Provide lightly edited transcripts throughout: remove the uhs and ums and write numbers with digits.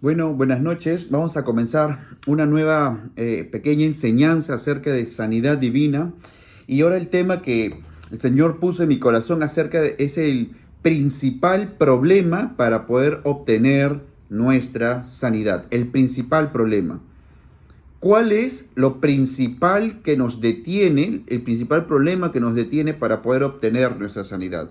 Bueno, buenas noches. Vamos a comenzar una nueva pequeña enseñanza acerca de sanidad divina. Y ahora el tema que el Señor puso en mi corazón es el principal problema para poder obtener nuestra sanidad. El principal problema. ¿Cuál es lo principal que nos detiene, el principal problema que nos detiene para poder obtener nuestra sanidad?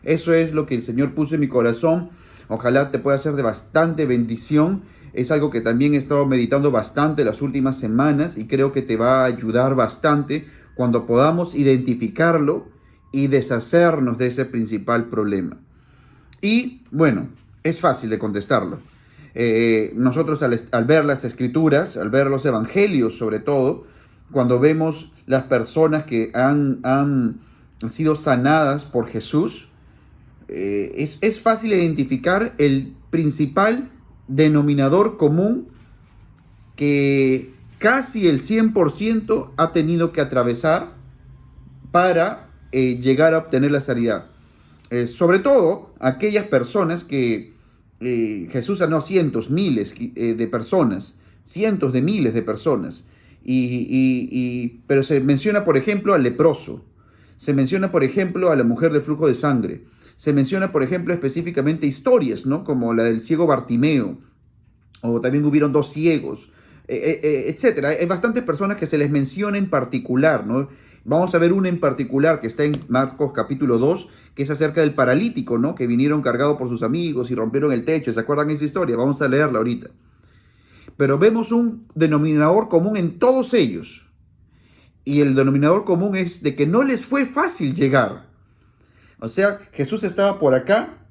Eso es lo que el Señor puso en mi corazón. Ojalá te pueda ser de bastante bendición. Es algo que también he estado meditando bastante las últimas semanas y creo que te va a ayudar bastante cuando podamos identificarlo y deshacernos de ese principal problema. Y bueno, es fácil de contestarlo. Nosotros al ver las escrituras, al ver los evangelios sobre todo, cuando vemos las personas que han sido sanadas por Jesús, es fácil identificar el principal denominador común que casi el 100% ha tenido que atravesar para llegar a obtener la sanidad. Sobre todo aquellas personas que Jesús sanó cientos, miles de personas, cientos de miles de personas. Pero se menciona, por ejemplo, al leproso. Se menciona, por ejemplo, a la mujer del flujo de sangre. Se menciona, por ejemplo, específicamente historias, ¿no? Como la del ciego Bartimeo, o también hubieron dos ciegos, etcétera. Hay bastantes personas que se les menciona en particular, ¿no? Vamos a ver una en particular que está en Marcos capítulo 2, que es acerca del paralítico, ¿no? Que vinieron cargados por sus amigos y rompieron el techo. ¿Se acuerdan esa historia? Vamos a leerla ahorita. Pero vemos un denominador común en todos ellos. Y el denominador común es de que no les fue fácil llegar. O sea, Jesús estaba por acá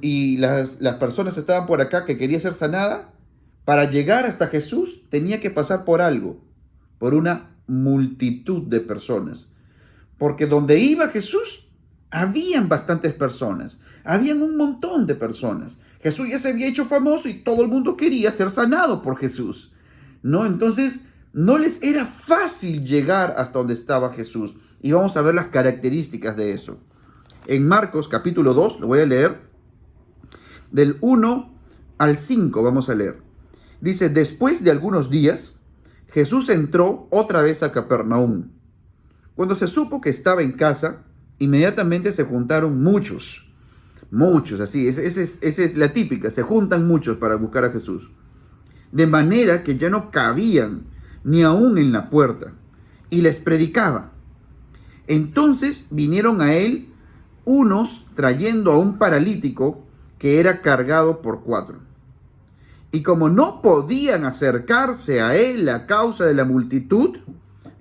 y las personas estaban por acá que quería ser sanada. Para llegar hasta Jesús tenía que pasar por algo, por una multitud de personas. Porque donde iba Jesús, habían bastantes personas, habían un montón de personas. Jesús ya se había hecho famoso y todo el mundo quería ser sanado por Jesús, ¿no? Entonces, no les era fácil llegar hasta donde estaba Jesús. Y vamos a ver las características de eso. En Marcos capítulo 2, lo voy a leer, del 1 al 5 vamos a leer. Dice, después de algunos días, Jesús entró otra vez a Capernaum. Cuando se supo que estaba en casa, inmediatamente se juntaron muchos, así, esa es la típica, se juntan muchos para buscar a Jesús. De manera que ya no cabían ni aún en la puerta, y les predicaba. Entonces vinieron a él unos trayendo a un paralítico que era cargado por 4. Y como no podían acercarse a él a causa de la multitud,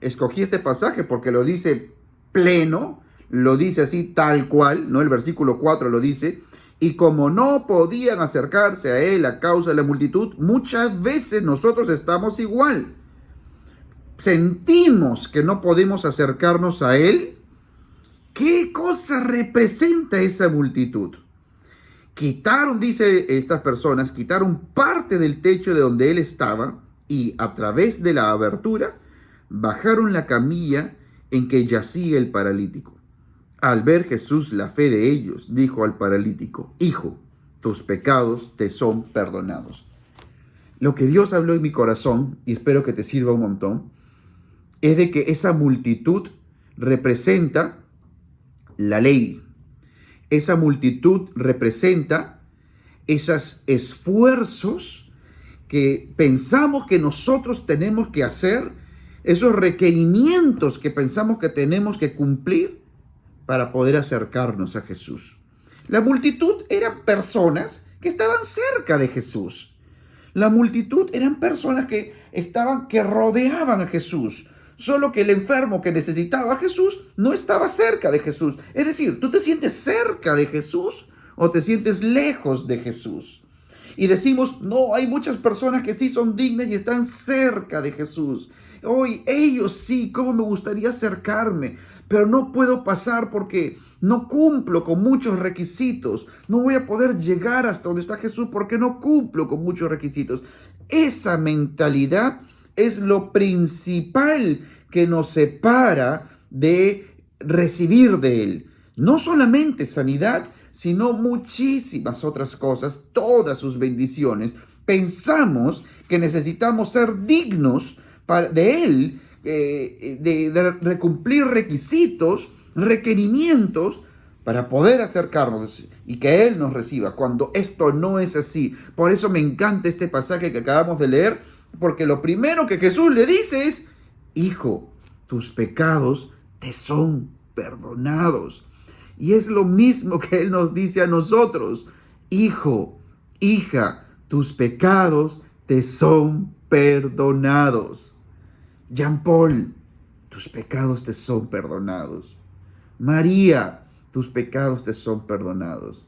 escogí este pasaje porque lo dice pleno, lo dice así tal cual, ¿no? El versículo 4 lo dice. Y como no podían acercarse a él a causa de la multitud, muchas veces nosotros estamos igual. Sentimos que no podemos acercarnos a él. ¿Qué cosa representa esa multitud? Quitaron, dice estas personas, quitaron parte del techo de donde él estaba y a través de la abertura bajaron la camilla en que yacía el paralítico. Al ver Jesús la fe de ellos, dijo al paralítico, hijo, tus pecados te son perdonados. Lo que Dios habló en mi corazón, y espero que te sirva un montón, es de que esa multitud representa la ley. Esa multitud representa esos esfuerzos que pensamos que nosotros tenemos que hacer, esos requerimientos que pensamos que tenemos que cumplir para poder acercarnos a Jesús. La multitud eran personas que estaban cerca de Jesús. La multitud eran personas que rodeaban a Jesús. Solo que el enfermo que necesitaba a Jesús no estaba cerca de Jesús. Es decir, ¿tú te sientes cerca de Jesús o te sientes lejos de Jesús? Y decimos, no, hay muchas personas que sí son dignas y están cerca de Jesús. Hoy, ellos sí, cómo me gustaría acercarme, pero no puedo pasar porque no cumplo con muchos requisitos. No voy a poder llegar hasta donde está Jesús porque no cumplo con muchos requisitos. Esa mentalidad es lo principal que nos separa de recibir de Él. No solamente sanidad, sino muchísimas otras cosas, todas sus bendiciones, Pensamos que necesitamos ser dignos de Él, de cumplir requisitos, requerimientos para poder acercarnos y que Él nos reciba, cuando esto no es así. Por eso me encanta este pasaje que acabamos de leer, porque lo primero que Jesús le dice es: hijo, tus pecados te son perdonados. Y es lo mismo que Él nos dice a nosotros: hijo, hija, tus pecados te son perdonados. Jean Paul, tus pecados te son perdonados. María, tus pecados te son perdonados.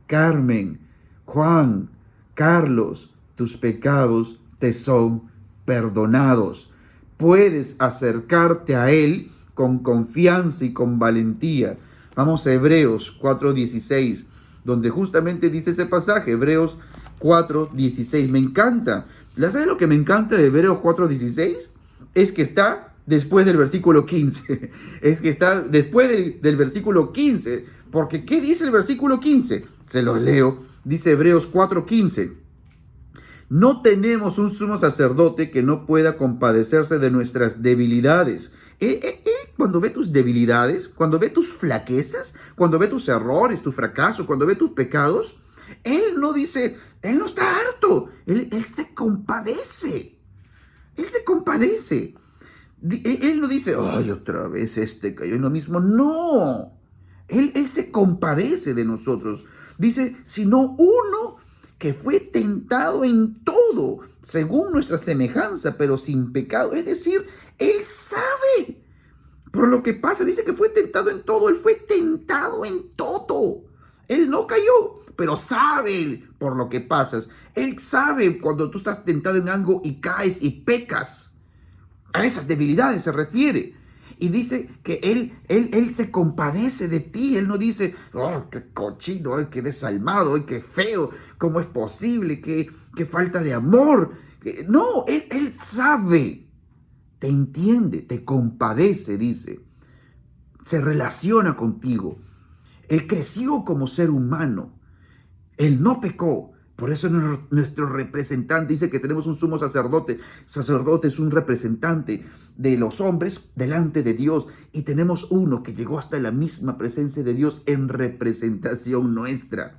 Carmen, Juan, Carlos, tus pecados te son perdonados. Puedes acercarte a Él con confianza y con valentía. Vamos a Hebreos 4:16, donde justamente dice ese pasaje, Hebreos 4:16. Me encanta. ¿Sabes lo que me encanta de Hebreos 4:16? Es que está después del versículo 15. Es que está después del versículo 15. Porque ¿qué dice el versículo 15? Se lo leo. Dice Hebreos 4:15. No tenemos un sumo sacerdote que no pueda compadecerse de nuestras debilidades. Él, cuando ve tus debilidades, cuando ve tus flaquezas, cuando ve tus errores, tu fracaso, cuando ve tus pecados, Él no dice, Él no está harto. Él se compadece. Él se compadece. Él no dice, ay, otra vez cayó en lo mismo. No. Él se compadece de nosotros. Dice, sino uno que fue tentado en todo, según nuestra semejanza, pero sin pecado. Es decir, Él sabe por lo que pasa. Dice que fue tentado en todo. Él fue tentado en todo. Él no cayó, pero sabe por lo que pasas. Él sabe cuando tú estás tentado en algo y caes y pecas. A esas debilidades se refiere. Y dice que Él se compadece de ti. Él no dice, oh, qué cochino, ay, qué desalmado, ay, qué feo, ¿cómo es posible? Qué falta de amor. No, Él sabe, te entiende, te compadece, dice. Se relaciona contigo. Él creció como ser humano. Él no pecó. Por eso nuestro representante dice que tenemos un sumo sacerdote. Sacerdote es un representante de los hombres delante de Dios. Y tenemos uno que llegó hasta la misma presencia de Dios en representación nuestra.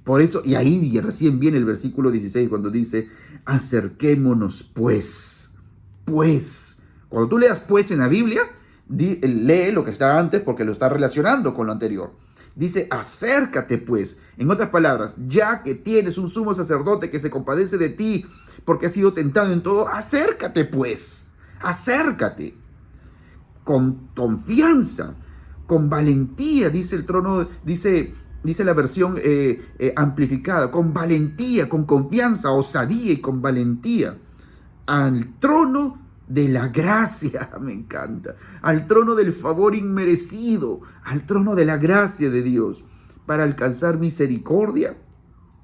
Por eso, y ahí recién viene el versículo 16 cuando dice, acerquémonos pues. Pues. Cuando tú leas pues en la Biblia, lee lo que está antes porque lo está relacionando con lo anterior. Dice, acércate pues. En otras palabras, ya que tienes un sumo sacerdote que se compadece de ti porque has sido tentado en todo, acércate pues. Acércate. Con confianza, con valentía, dice el trono, dice la versión amplificada, con valentía, con confianza, osadía y con valentía, al trono de la gracia, me encanta, al trono del favor inmerecido, al trono de la gracia de Dios, para alcanzar misericordia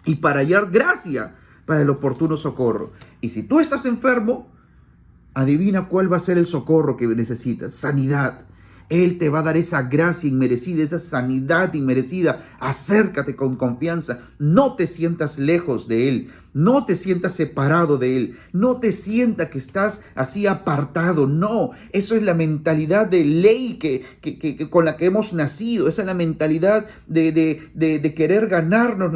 y para hallar gracia para el oportuno socorro. Y si tú estás enfermo, adivina cuál va a ser el socorro que necesitas: sanidad. Él te va a dar esa gracia inmerecida, esa sanidad inmerecida. Acércate con confianza. No te sientas lejos de Él. No te sientas separado de Él. No te sientas que estás así apartado. No, eso es la mentalidad de ley con la que hemos nacido. Esa es la mentalidad de querer ganarnos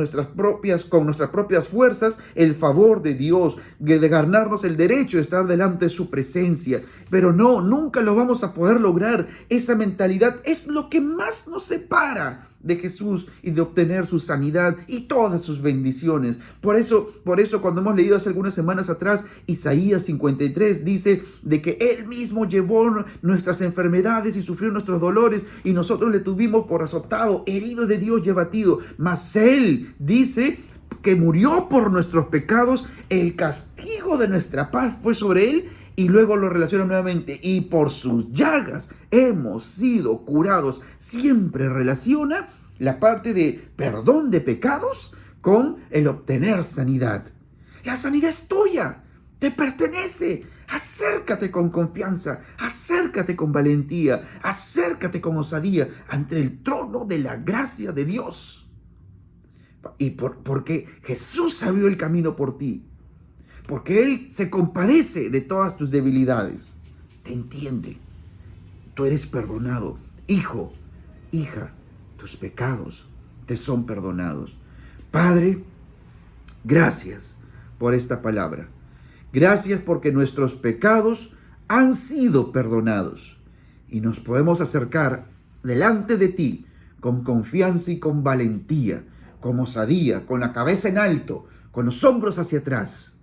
con nuestras propias fuerzas el favor de Dios, de ganarnos el derecho de estar delante de su presencia. Pero no, nunca lo vamos a poder lograr. Esa mentalidad es lo que más nos separa de Jesús y de obtener su sanidad y todas sus bendiciones. Por eso cuando hemos leído hace algunas semanas atrás, Isaías 53 dice de que Él mismo llevó nuestras enfermedades y sufrió nuestros dolores y nosotros le tuvimos por azotado, herido de Dios y abatido. Mas Él dice que murió por nuestros pecados, el castigo de nuestra paz fue sobre Él. Y luego lo relaciona nuevamente, y por sus llagas hemos sido curados. Siempre relaciona la parte de perdón de pecados con el obtener sanidad. La sanidad es tuya, te pertenece. Acércate con confianza, acércate con valentía, acércate con osadía ante el trono de la gracia de Dios. Porque Jesús abrió el camino por ti. Porque Él se compadece de todas tus debilidades. Te entiende. Tú eres perdonado. Hijo, hija, tus pecados te son perdonados. Padre, gracias por esta palabra. Gracias porque nuestros pecados han sido perdonados. Y nos podemos acercar delante de ti con confianza y con valentía, con osadía, con la cabeza en alto, con los hombros hacia atrás.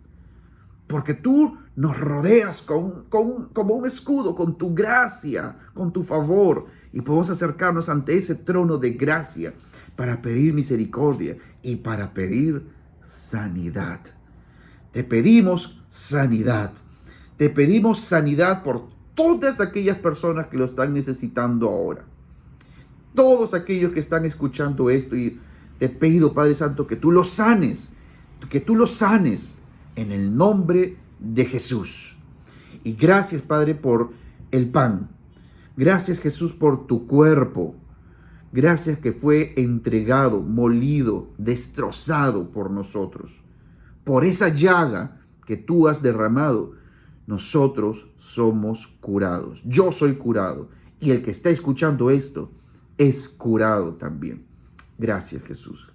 Porque tú nos rodeas como un escudo, con tu gracia, con tu favor. Y podemos acercarnos ante ese trono de gracia para pedir misericordia y para pedir sanidad. Te pedimos sanidad. Te pedimos sanidad por todas aquellas personas que lo están necesitando ahora. Todos aquellos que están escuchando esto, y te pido, Padre Santo, que tú los sanes, en el nombre de Jesús. Y gracias, Padre, por el pan. Gracias, Jesús, por tu cuerpo. Gracias que fue entregado, molido, destrozado por nosotros. Por esa llaga que tú has derramado, nosotros somos curados. Yo soy curado. Y el que está escuchando esto es curado también. Gracias, Jesús.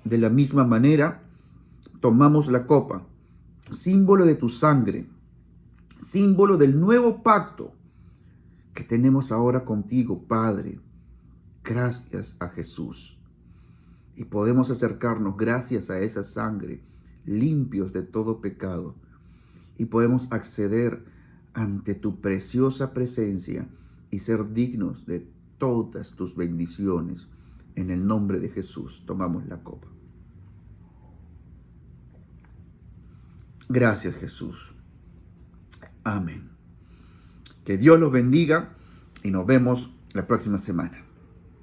De la misma manera, tomamos la copa, símbolo de tu sangre, símbolo del nuevo pacto que tenemos ahora contigo, Padre. Gracias a Jesús. Y podemos acercarnos gracias a esa sangre, limpios de todo pecado. Y podemos acceder ante tu preciosa presencia y ser dignos de todas tus bendiciones. En el nombre de Jesús, tomamos la copa. Gracias, Jesús. Amén. Que Dios los bendiga y nos vemos la próxima semana.